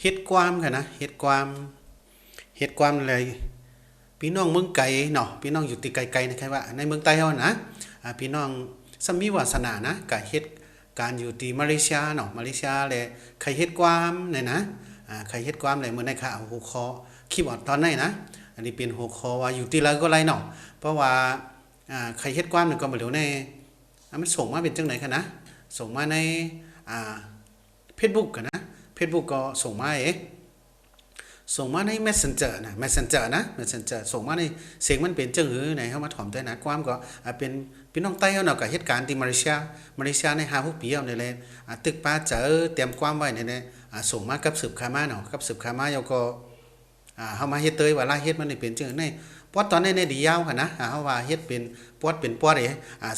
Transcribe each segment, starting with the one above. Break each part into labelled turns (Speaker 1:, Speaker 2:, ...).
Speaker 1: เฮ็ดความค่ะนะเฮ็ดความอะไรพี่น้องเมืองไกลเนาะพี่น้องอยู่ติไกลๆนะครับว่าในเมืองใต้เฮานะพี่น้องสมีวาสนานะก็เฮ็ดการอยู่ที่มาเลเซียเนาะมาเลเซียแหละใครเฮ็ดความเนี่ยนะใครเฮ็ดความเลยมื้อนั้นค่ะเอาหัวข้อคลิปออกตอนไหนนะอันนี้เป็นหัวข้อว่าอยู่ที่ไรก็ไรเนาะเพราะว่าใครเฮ็ดความนี่ก็บ่รู้ในมันส่งมาเป็นจังได๋คะนะส่งมาในอ่า Facebook กันนะ Facebook ก็ส่งมาส่งมาใน Messenger นะ Messenger นะ Messenger ส่งมาในเสียงมันเป็นจังหือไหนเฮามาถ่อมได้นะความก็เป็นพี่น้องใต้เฮาเนาะก็เหตุการณ์ที่มาเลเซียใน5-6ปีเอานี่แหละตึกป้าเจอเตรียมความไว้นี่แหละส่งมากับสืบคามาเนาะกับสืบคามาเฮาก็เฮามาเฮ็ดเตยว่าลาเฮ็ดมันนี่เป็นจังในปอดตอนนี้ในดียาวค่ะนะเฮาว่าเฮ็ดเป็นปอด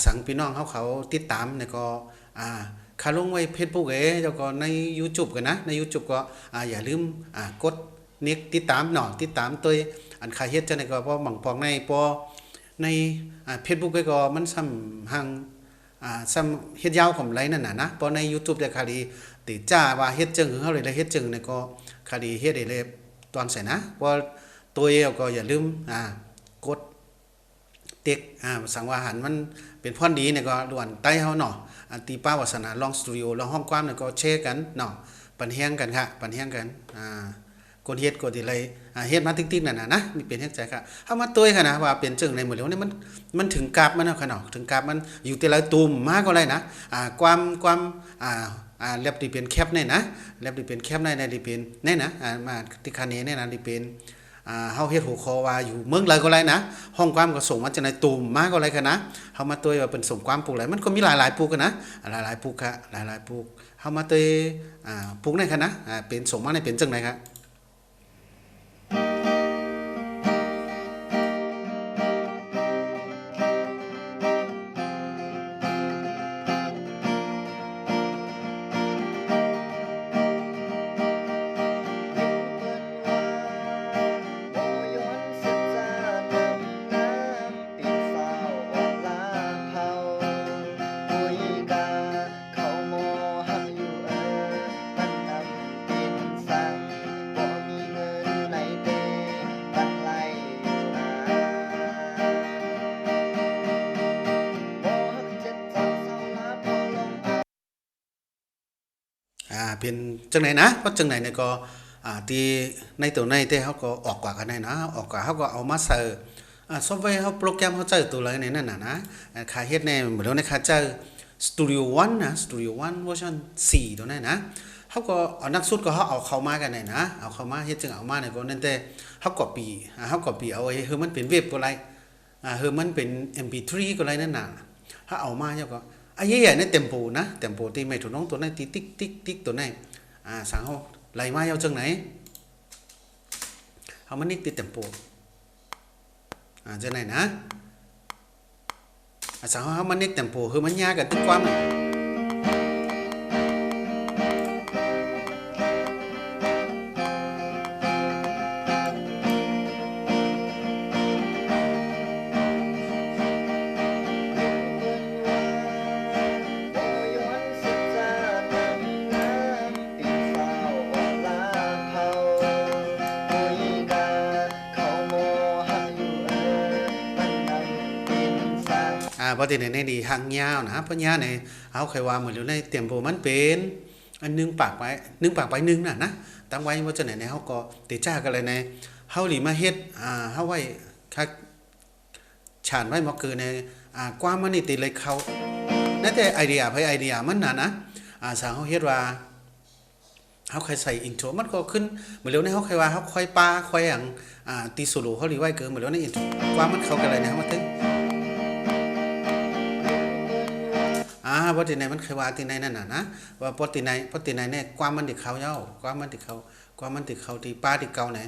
Speaker 1: สังพี่น้องเขาติดตามนี่ก็ขาลงไว้ Facebook แล้วก็ใน YouTube กันนะใน YouTube ก็อย่าลืมกดนิกติดตามเนาะติดตามตัวอันใครเฮ็ดจังได๋ก็เพราะบางปองในในFacebook ก็มันซ้ำหังซ้ำเฮ็ดยาวของไรนั่นน่ะนะเพราะใน YouTube แต่คดีติจ้าว่าเฮ็ดจังเฮาเลยเฮ็ดจังนี่ก็คดีเฮ็ดได้เลยตอนใส่นะเพราะตัวก็อย่าลืมกดเต็กสังวาหันมันเป็นพรดีเนี่ยก็ล้วนใต้เฮาเนาะตีป้าวาสนาลองสตูดิโอแล้วห้องความเนี่ยก็แชร์กันเนาะปันแฮงกันค่ะปันแฮงกันคนเฮ็ดก็สิไลเฮ็ดมาติ๊กๆนั่นน่ะนะมีเป็นแฮงใจค่ะเฮามาตุ้ยค่ะนะว่าเป็นจังได๋หมดแล้วนี่มันถึงกราบมันแล้วค่ะเนาะถึงกราบมันอยู่แต่ละตุ่มมาก็ไรนะความแลบที่เป็นแคปเนี่ยนะแลบที่เป็นแคปในที่เป็นเนี่ยนะมาที่คานี้เนี่ยนะที่เป็นเฮาเฮ็ดหัวข้อว่าอยู่เมืองไรก็ไรนะห้องความก็ส่งมาจากในตุ่มมาก็ไรค่ะนะเฮามาตุ้ยว่าเป็นส่งความปลูกไรมันก็มีหลายๆปลูกกันนะหลายๆปลูกค่ะหลายๆปลูกเฮามาตุ้ยปลูกได้ค่ะนะเป็นส่งมาในเป็นจังได๋ครับเป็นจังไหนนะเพราะจังไหนเนี่ยก็ที่ในตัวในที่เขาก็ออกกว่ากันได้นะออกกว่าเขาก็เอามาใส่ซอฟต์แวร์เขาโปรแกรมเขาเจอตัวอะไรในนั้นนะค่าเฮ็ดในเหมือนเราในค่าเจอ Studio One นะ Studio One เวอร์ชัน4ตัวนั้นนะเขาก็เอานักสุดก็เขาเอาเข้ามากันได้นะเอาเข้ามาเฮ็ดจึงเอามาเนี่ยก็นั่นแต่เขาก๊อปปี้เอาไว้คือมันเป็นเว็บก็ไรคือมันเป็น MP3 ก็ไรนั่นน่ะถ้าเอามาเนี่ยก็ใหญ่ๆในเต็มโปนะเต็มโปที่ไม่ถูกน้องตัวนั้นติ๊กติ๊กติ๊กติ๊กตัวนั้นสังเฮาไหลมาเอาจังไหนเฮามันนี่ติดเต็มโปจังไหนนะสังเฮามันนี่เต็มโปคือมันยากกับตึกความน่ะเพราะที่ในดีหางยาวนะเพราะยาวในเอาใครว่าเหมือนอยู่ในเตรียมโปมันเป็นอันนึงปากไปนึงน่ะนะตั้งไว้ว่าจะไหนในเฮาก็ติจ้ากันเลยในเฮาหลีมาเฮ็ดเฮาไว้คักฉานไว้บ่คือในความมันนี่ติเลยเขานั่นแต่ไอเดียมันน่ะนะสร้างเฮาเฮ็ดว่าเฮาใครใส่อินโทรมันก็ขึ้นเหมือนเร็วในเฮาใครว่าเฮาค่อยปาค่อยหยังตีโซโลเฮาหลีไว้เกินเหมือนเร็วในอินโทรความมันเข้ากันเลยนะเฮามาถึงเพราะที่ไหนมันเคยว่าที่ไหนนั่นน่ะนะว่าเพราะที่ไหนเนี่ยความมันติเขาเย้าความมันติเขาที่ป้าที่เก่าไหน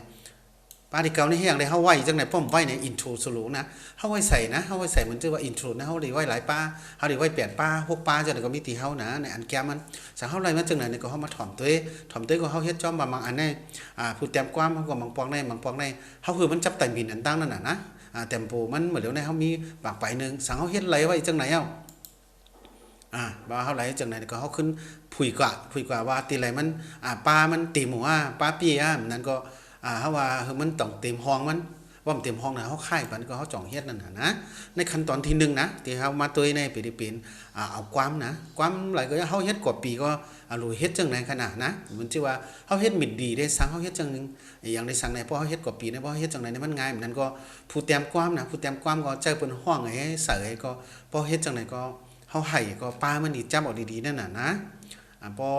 Speaker 1: ป้าที่เก่านี่เฮียงได้เฮาไว้จังไหนป้อมไว้ในอินโทรสโลนะเฮาไว้ใส่นะเฮาไว้ใส่มันชื่อว่าอินโทรนะเฮาได้ไว้หลายป้าเฮาได้ไว้8ป้า6ป้าจังได๋ก็มีที่เฮานะในอันแก้มันสังเฮาไรมาจังไหนนี่ก็เฮามาถ่อมตัวก็เฮาเฮ็ดจ้อมบางอันได้ผู้แต้มความเฮาก็บางปองได้เฮาคือมันจับไต่บินอันตั้งนั่นน่ะนะเต็มโปมันเหมือนเดี๋ยวในเฮามีปากไปนึงสังเฮาเฮ็ดไรไว้จังไหนเอ้า ว่าเฮาไหลจังไหนก็เฮาขึ้นผุยกว่าว่าตีไหลมันปลามันเต็มหัวปลาปี้นั่นก็เฮาว่ามันต้องเต็มห้องมันว่ามันเต็มห้องน่ะเฮาค่ายปันก็เฮาจ่องเฮ็ดนั่นน่ะนะในขั้นตอนที่1นะที่เฮามาตัวในปีที่เป็นเอาความนะความไหลก็เฮาเฮ็ดกว่าปีก็รู้เฮ็ดจังไหนขนาดนะมันสิว่าเฮาเฮ็ดมิดดีได้สังเฮาเฮ็ดจังนึงอย่างได้สังไหนเพราะเฮาเฮ็ดกว่าปีนะเพราะเฮ็ดจังไหนมันง่ายนั้นก็ผู้เตรียมความนะผู้เตรียมความก็ใจเปิ้นห้องให้เสยก็พอเฮ็ดจังไหนก็เฮาให้ก็ปลามันนี่จับเอาดีๆนั่นน่ะนะพอ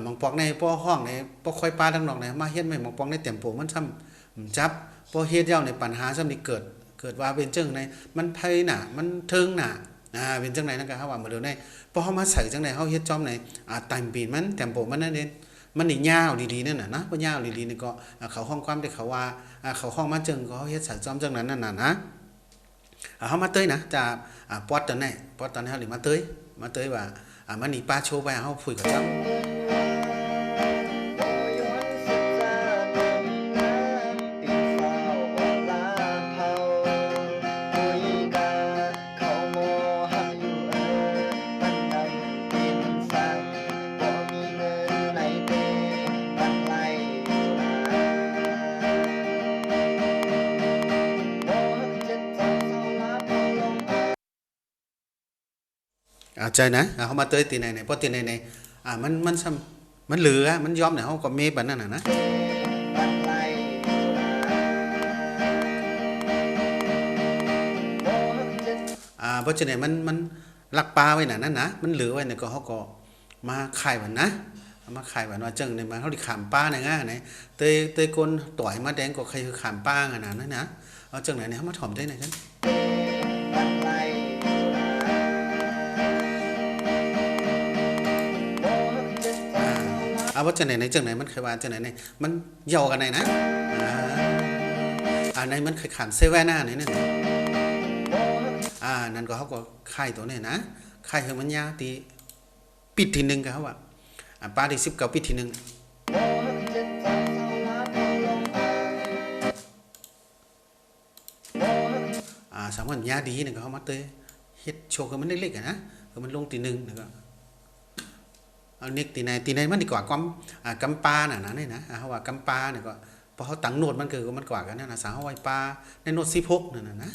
Speaker 1: บางปอกในป้อห้องในป้อค่อยปลาทั้งนอกในมาเฮ็ดใหม่บางปอกในเต็มโปมันซ้ำจับพอเฮ็ดยาวในปัญหาซ้ำนี่เกิดว่าเป็นจังไหนมันไผน่ะมันเทิงน่ะเป็นจังไหนนั่นก็เฮาว่ามาเร็วในพอเฮามาใส่จังไหนเฮาเฮ็ดจอมไหนตัมปีนมันเต็มโปมันนั่นเด้มันนี่ยาวดีๆนั่นน่ะนะบ่ยาวดีๆนี่ก็เขาห้องความที่เขาว่าเขาห้องมาจึงก็เฮาเฮ็ดใส่จอมจังนั้นนั่นน่ะนะเฮามาเต้ยนะจะปอดตอนไหนปอดตอนเฮาหรือมาเต้ยว่ามันนี่ป้าโชว์ไปเฮาคุยกับเจ้าใจนะเฮามาเต้ยตีไหนเพราะตีไหนมันซ้ำมันเหลือมันยอมเนี่ยเฮาก็เมบัดนั่นน่ะนะเพราะฉะนั้นมันลักปลาไว้น่ะนั่นนะมันเหลือไว้เนี่ยก็เฮาก็มาขายบัดนะมาขายบัดว่าจังในมาเฮาสิขามปลาเนี่ยง่ะไหนเตยกนต่อยมาแดงก็ใครคือขามปลาอ่ะนั่นนะเอาจังไหนเนี่ยเฮามาถ่อมได้ไหนกันว่าจังไหนจังไหนมันเคยว่าจังไหนมันเยากันไหนนะในมันเคยขามเซเว่นไหนนั่นนั่นก็เขาก็ค่ายตัวนี้นะค่ายเฮมันยาตีปิดทีนึงก็เขาว่าปลาที่19ปิดทีนึงสามวันยาดีนี่ก็เขามาเตยเฮ็ดโชว์คือมันเล็กๆนะคือมันลงตีนึงแล้วก็เอาเน็กตีในมันดีกว่าความกำปาน่ะนะนี่นะเฮาว่ากำปาเนี่ยก็พอเฮาตั้งโนดมันคือมันกว่ากันนั่นน่ะสาเฮาไว้ปลาในโนด16นั่นน่ะนะ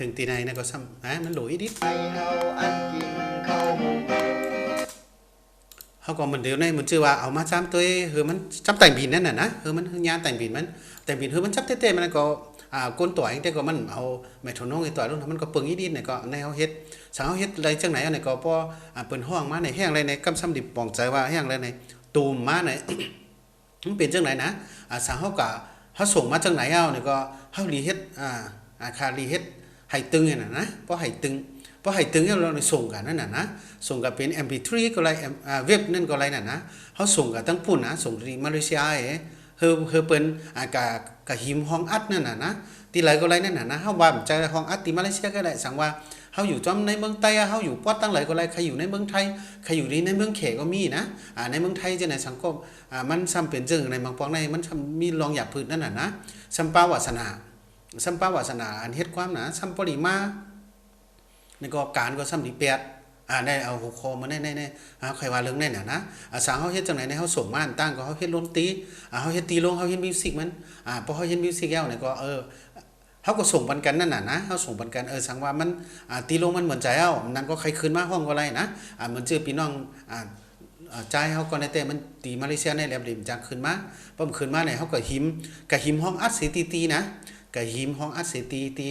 Speaker 1: ถึงตีในนะก็ซ้ำมันหลุยดิเขาก็เหมือนเดียวในมันชื่อว่าเอามาจ้ำตัวมันจ้ำแต่งบินนั่นน่ะนะมันยานแต่งบินมันจับเต้ๆมันก็ก้นต่อยแต่ก็มันเอาไม่ทนน้องไอ้ต่อยรุ่นมันก็ปึงอีดินเนี่ยก็ในเฮาเฮ็ดสาวเฮาเฮ็ดอะไรจังไหนอันไหนก็พอเปิ้นห้องมาในแห้งอะไรในกำซ้ำดิบปองใจว่าแห้งอะไรในตูมมาในมันเป็นจังไหนนะสาวเฮาก็เฮาส่งมาจังไหนเอาเนี่ยก็เฮารีเฮ็ดคารีเฮ็ดไห้ตึงน่ะนะเพราะไห้ตึงเราส่งกันนั่นน่ะนะส่งกับเป็น MP3 ก็ไรเว็บนั่นก็ไรน่ะนะเฮาส่งกับทั้งปุ่นนะส่งที่มาเลเซียเฮอเปิ้นกะหิมห้องอัดนั่นน่ะนะที่ไหลก็ไรนั่นน่ะนะเฮาว่าใจห้องอัดที่มาเลเซียก็ได้สั่งว่าเ เฮาอยู่จอมในเมืองไต้เฮาอยู่ปอดตั้งหลายก็หลายใครอยู่ในเมืองไทยใครอยู่ในเมืองเขก็มีนะในเมืองไทยจังได๋สังคมมันซ้ำเป็นจึงในบางปองในมันมีรองหยาบพื้นนั่นน่ะนะสัมปาวาสนาสัมปาวาสนาอันเฮ็ดความนะสัมปริมานี่ก็การก็ซ้ำที่แปดได้เอาหัวข้อมาในใครว่าเรื่องนั้นน่ะนะสางเฮาเฮ็ดจังได๋ในเฮาส่งมาอันตั้งก็เฮาเฮ็ดดนตรีเฮาเฮ็ดตีลงเฮาเฮ็ดมิวสิกมันพอเฮาเฮ็ดมิวสิกแล้วนี่ก็เฮาก็ส่งปันกันนั่นน่ะนะเฮาส่งปันกันสังว่ามันตีลงมันเหมือนใจเฮานั่นก็ใครคืนมาห้องก็ไรนะเหมือนชื่อพี่น้องใจเฮาก็ในแต่มันตีมาเลเซียในแหลมริมจักขึ้นมาป้อมขึ้นมาเนี่ยเฮาก็หิมห้องอัดเสียตีนะก็หิมห้องอัดเสียตี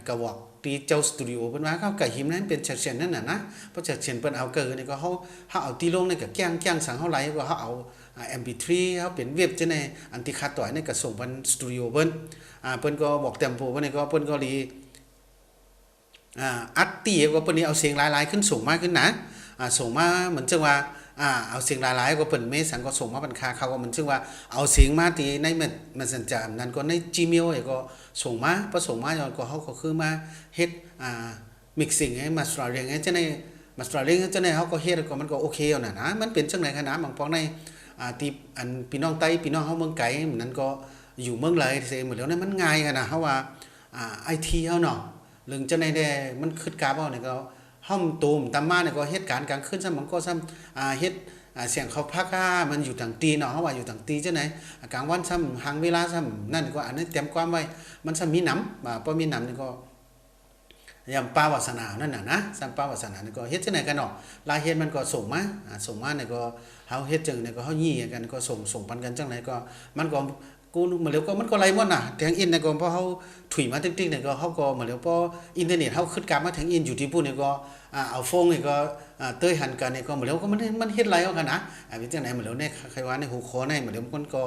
Speaker 1: ก็บอกตีเจ้าสตูดิโอเพิ่นว่าเขาก็หิมนั้นเป็นเฉกๆนั่นน่ะนะเพราะเฉกๆเพิ่นเอาเกิดนี่ก็เฮาเอาตีลงนี่ก็แกล้งสังเฮาไหลก็เฮาเอา MP3 เฮาเป็นเว็บจังได๋อันที่ขาดต่อยนี่ก็ส่งเพิ่นสตูดิโอเพิ่นเพิ่นก็บอกเต็มโปเพิ่นก็เพิ่นก็ลีอัดตีก็เพิ่นนี่เอาเสียงหลายๆขึ้นส่งมาขึ้นนะส่งมาเหมือนจังว่าเอาเสียงหลายๆก็เปิ้นเมสังก็ส่งมาบันคาเขาก็มันซึ่งว่าเอาเสียงมาที่ในMessenger นั้นก็ใน Gmail ก็ส่งมาพอส่งมาย้อนก็เฮาก็คือมาเฮ็ดmixing ให้ mastering ให้จังได๋ mastering จังได๋เฮาก็เฮ็ดก็มันก็โอเคแล้วน่ะนะมันเป็นจังได๋ขนาดบางปองในที่อันพี่น้องไต้พี่น้องเฮาเมืองไกลนั้นก็อยู่เมืองไหลเสหมดแล้วนั้นมันง่ายขนาดเฮาว่าIT เฮาเนาะเรื่องจังได๋ได้มันคิดกราบเฮานี่ก็ห้อมตูมตามมาเนี่ยก็เหตุการณ์กลางคืนซ้ำมันก็ซ้ำเฮ็ดเสียงเขาพักมันอยู่ต่างตีเนาะเฮาว่าอยู่ต่างตีจังได๋กลางวันซ้ำหังเวลาซ้ำนั่นก็อันนี้เตรียมความไว้มันซ้ำมีหนำบ่มีหนำนี่ก็ยามป้าวาสนานั่นน่ะนะซ้ำป้าวาสนานี่ก็เฮ็ดจังได๋กันเนาะลายเฮ็ดมันก็ส่งมานี่ก็เฮาเฮ็ดจังนี่ก็เฮายี่กันก็ส่งปันกันจังได๋ก็มันก็กูมาแล้วก็มันก็ไล่หมดน่ะแทงอินนี่ก็พอเฮาถุยมาติ๊กๆนี่ก็เฮาก็มาแล้วพออินเทอร์เน็ตเฮาคิดกลับมาแทงอินอยู่ที่ปุ่นนี่ก็เอาโฟงนี่ก็เตยหันกันนี่ก็มาแล้วก็มันเฮ็ดไรเอากันนะเป็นจังได๋มาแล้วเนี่ยใครว่าในหูคอในมาแล้วมันก็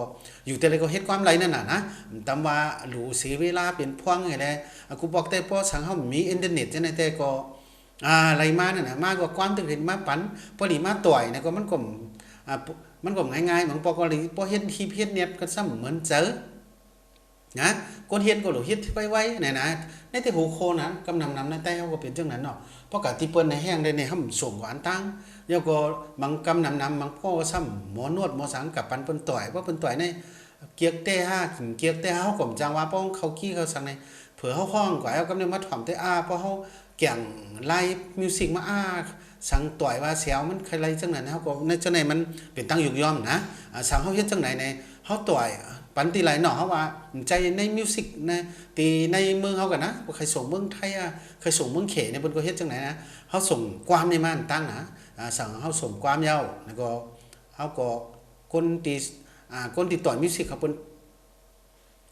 Speaker 1: อยู่แต่เลยก็เฮ็ดความไรนั่นน่ะนะตามว่าหรูเสียเวลาเป็นพวงไงแลกูบอกแต่พอสังเฮามีอินเทอร์เน็ตจังได๋แต่ก็ไรมานั่นน่ะมากกว่าความตึกเห็นมาปันพอดีมาต่อยนี่ก็มันก็มันก็ง่ายๆบางปอกก็พอเฮ็ดคลิปเฮ็ดเน็ตก็ซ้ำเหมือนเจอนะคนเฮ็ดก็หลูเฮ็ดไว้ๆนะในแต่หูโคนะกำนำในแต่เฮาก็เป็นจังนั้นเนาะเพราะกะที่เปิ้นในแห้งได้ในห่ำส่งกว่าอันตั้งแล้วก็บางกำนำบางพ่อซ้ำหมอนวดหมอสังกับปันเปิ้นต่อยว่าเปิ้นต่อยในเกียกแต่5กินเกียกแต่เฮาก็จังว่าป้องเขาขี้เขาสังในเผื่อเฮาฮ้องกว่าเอากำนึงมาถ่อมแต่พอเฮาแก่งไลฟ์มิวสิกมาสังต่อยว่าเสียวมันใครไรจังนั้นเฮาก็ในจังไหนมันเป็นตั้งยุกย่อมนะสังเฮาเฮ็ดจังไหนในเฮาต่อยปันตีไหลเนาะเฮาว่าใจในมิวสิกนะตีในเมืองเฮากันนะบ่ใครส่งเมืองไทยเคยส่งเมืองเขเนี่ยเพิ่นก็เฮ็ดจังไหนนะเฮาส่งความในมันตั้งนะสั่งเฮาส่งความยาวแล้วก็เฮาก็คนที่ต่อยมิวสิกเขาเพิ่น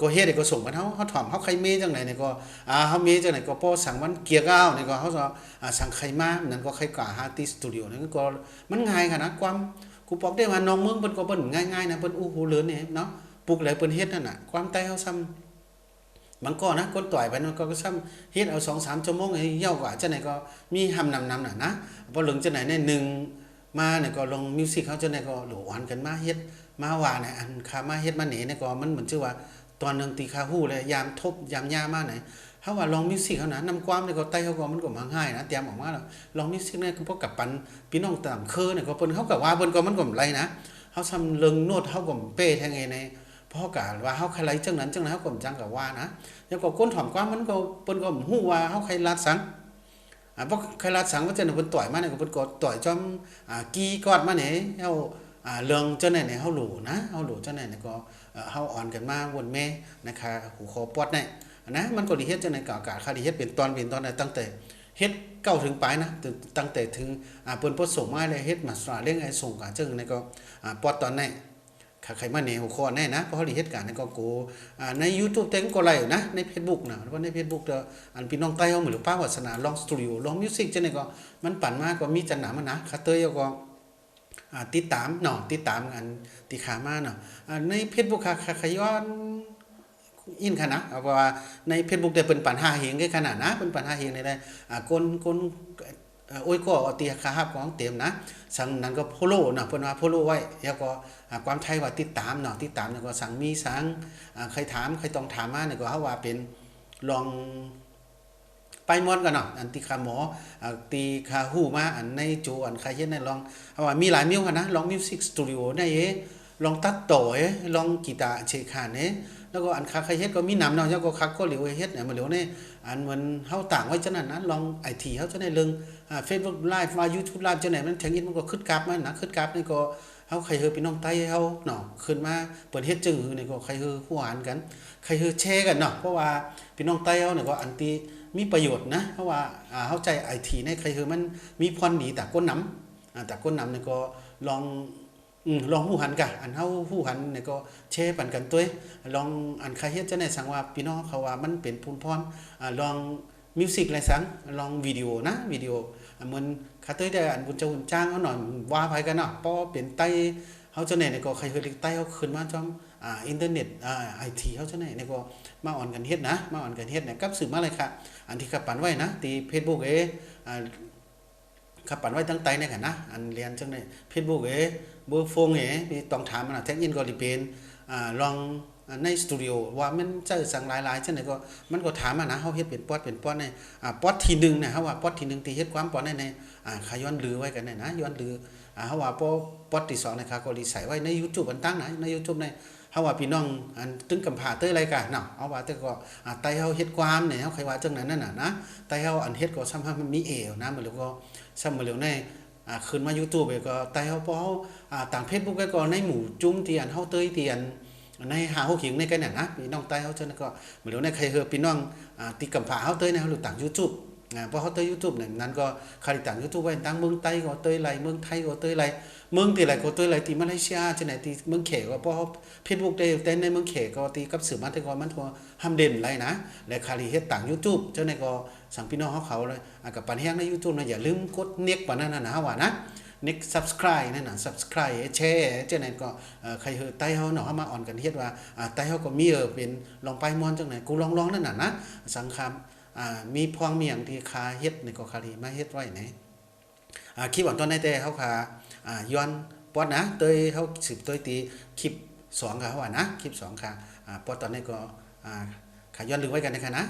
Speaker 1: ก็เฮ็ดให้ก็ส่งมาเฮาถ่อมเฮาใครเมจังไหนเนี่ยก็เฮาเมจังไหนก็พอสั่งมันเกียร์ก้าวนี่ก็เฮาจะสั่งใครมานั่นก็ใครกว่าหาที่สตูดิโอนั่นก็มันง่ายขนาดความกูบอกได้ว่าน้องเมืองเพิ่นก็เพิ่นง่ายๆนะเพิ่นอู้หูเลินนี่เนาะปลูกแล้วเพิ่นเฮ็ดนั่นน่ะความใต้เฮาซ้ำบางก็นะคนต่อยไปมันก็ซ้ำเฮ็ดเอา 2-3 ชั่วโมงให้ยาวกว่าจังไหนก็มีหำนำน่ะนะพอหลึงจังไหนเนี่ย1มาเนี่ยก็ลงมิวสิกเฮาจังไหนก็โหลหวานกันมาเฮ็ดมาว่าเนี่ยอันคามาเฮ็ดมาเนี่ยก็มันเหมือนชื่อว่าตอนนึงตีคาฮู้เลยยามทบยามย่ามาไหนเฮาว่าลองมิวสิกเฮานะนำความนี่ก็ใต้เฮาก็มันก็มาง่ายนะเตรียมออกมาแล้วลองมิวสิกเนี่ยคือพวกกับปันพี่น้องตามเคอเนี่ยก็เพิ่นเฮาก็ว่าเพิ่นก็มันก็ไรนะเฮาซ้ำเริงโน้ตเฮาก็เป้แท้ไงในเพราะกะว่าเฮาใครไรจังนั้นเฮาก็จังก็ว่านะแล้วก็คนถ่อมความมันก็เพิ่นก็ฮู้ว่าเฮาใครลัดสังเพราะใครลัดสังว่าจังเพิ่นต่อยมาเนี่ยก็เพิ่นก็ต่อยจอมกีกอดมาเนี่ยเฮาเรื่องจังไหนเนี่ยเฮาหลูนะเฮาหลูจังไหนเนี่ยก็เฮาอ่อนกันมาวนแม่นะคะหูคอปอดเนี่ยนะมันก็ดีเฮ็ดจังไหนก็อากาศค่าดีเฮ็ดเป็นตอนตั้งแต่เฮ็ดเก้าถึงปลายนะตั้งแต่ถึงเปิ้นพดส่งมาเลยเฮ็ดมาสราเรื่องไอ้ส่งกะจังนี่ก็ปอดตอนไหนใครมาแนวข้อแน่นะเพราะเขาได้เฮ็ดการนี่ก็กูใน YouTube เต็งก็ไล่นะใน Facebook นะเพราะใน Facebook อันพี่น้องใต้เฮาหรือป้าวาสนาลองสตูดิโอลองมิวสิกจังนี่ก็มันปั่นมาก็มีจันหนามันนะคาเตยก็ติดตามเนาะติดตามอันติขามาเนาะใน Facebook ขย้อนอินขนาดเพราะว่าใน Facebook ได้เป็นปัญหาเฮงได้ขนาดนะเป็นปัญหาเฮงได้คนโอ้ยก็ตีคาฮับของเต็มนะสั่งนั้นก็โพโลนะเพิ่นว่าโพโลไว้แล้วก็ความไทยว่าติดตามเนาะติดตามแล้วก็สั่งมีสั่งใครถามใครต้องถามมาเนี่ยก็เฮาว่าเป็นลองไป ไปมอนกันเนาะอันที่คาหมอตีคาฮู้มาอันในโจอันใครเฮ็ดในลองเอาว่ามีหลายมิวกันนะลองมิวสิกสตูดิโอได้ลองตัดต่อลองกีตาร์เชคานแล้วก็อันใครเฮ็ดก็มีนำเนาะแล้วก็คักก็เหลียวเฮ็ดเนี่ยมาเหลียวเนี่ยอันเหมือนเฮาต่างไว้จังนั้นนะลองไอทีเฮาจังได๋เรื่องFacebook Live ว่า YouTube Live จังได๋มันแทงอินมันก็ขึ้นกราฟมันนะขึ้นกราฟนี่ก็เฮาใครเฮอพี่น้องไต้เฮาเนาะขึ้นมาเปิดเฮ็ดจึงนี่ก็ใครเฮอฮู้อ่านกันใครเฮอแชร์กันเนาะเพราะว่าพี่น้องไต้เฮาเนี่ยก็อันที่มีประโยชน์นะเพราะว่าเฮาใจไอทีในใครเฮอมันมีพรดีแต่ก้นน้ำแต่ก้นน้ำนี่ก็ลองลองหู้หันกะอันเฮาหู้หันเนี่ยก็แชร์ปันกันตัวลองอันใครเฮ็ดจะได้สังว่าพี่น้องเขาว่ามันเป็นภูมิพรลองมิวสิกอะไรสังลองวิดีโอนะวิดีโอเหมือนคาเต้ได้อันบุญเจ้าบุญจ้างเอาหน่อยว่าไปกันเนาะเพราะเป็นไต้เฮาจะไหนเนี่ยก็ใครเฮ็ดไต้เฮาขึ้นมาจอมอินเทอร์เน็ตไอทีเฮาจะไหนเนี่ยก็มาอ่อนกันเฮ็ดนะมาอ่อนกันเฮ็ดเนี่ยกับสื่อมาเลยค่ะอันที่ขับปันไว้นะที่ Facebook ขับปันไว้ตั้งไตเนี่ยกันนะอันเรียนจังได๋ Facebook เบอร์โฟงมีต้องถามมันแท็กอินก็สิเป็นลองในสตูดิโอว่ามันจะสั่งหลายๆจังได๋ก็มันก็ถามนะเฮาเฮ็ดเป็นป๊อดในป๊อดที่1เนี่ยเฮาว่าป๊อดที่1ที่เฮ็ดความป๊อดในขย้อนลือไว้กันนะย้อนลือเฮาว่าป๊อดที่2นะคะก็สิใส่ไว้ใน YouTube อันตั้งนะใน YouTube ในเฮาว่าพี่น้องอันตึงกำพร้าเต้ยอะไรกะเนาะเอาว่าแต่ก็ไตเฮาเฮ็ดความเนี่ยเฮาใครว่าจังนั้นนั่นน่ะนะไตเฮาอันเฮ็ดก็ซ้ำมันมีเอวนะมันแล้วก็ซ้ำมาแล้วในขึ้นมา YouTube ก็ไตเฮาพอเฮาต่าง Facebook ก็ในหมู่จุ้มที่อันเฮาเต้ยที่อันในหาเฮาขิงในกันน่ะนะพี่น้องไตเฮาจังนั้นก็มาแล้วในใครเฮอพี่น้องติกำพร้าเฮาเต้ยในเฮารู้ต่าง YouTube เพราะเขาเตย YouTube เนี่ยนั้นก็คาริต่าง YouTube ไว้ตั้งเมืองไต้ก็เตยไรเมืองไทยก็เตยไรเมืองที่ไรก็เตยไรที่มาเลเซียจังไหนที่เมืองเขก็เพราะ Facebook ได้แต่ในเมืองเขก็ตีกับสื่อมาแต่ก็มันก็ห้ามเด่นไรนะและคาริเฮ็ดต่าง YouTube จังไหนก็สั่งพี่น้องเขาเลยกับปันแห้งใน YouTube นะอย่าลืมกดเน็กปานนั้นนะว่านะเน็ก Subscribe นั่นน่ะ Subscribe แชร์จังไหนก็ใครเฮอไต้เฮาเนาะเฮามาอ่อนกันเฮ็ดว่าไต้เฮาก็มีเป็นลองไปม่อนจังไหนกูลองนั่นน่ะนะสังคมมีพวงมีอย่างที่คาเฮ็ดในก็คารีมาเฮ็ดไว้ไหนคลิปตอนในแต่เฮาคาย้อนปอดนะเตยเฮาสืบเตยตีคลิป2ค่ะว่านะคลิป2ค่ะปอดตอนนี้ก็ขาย้อนลืมไว้กันนะคะนะ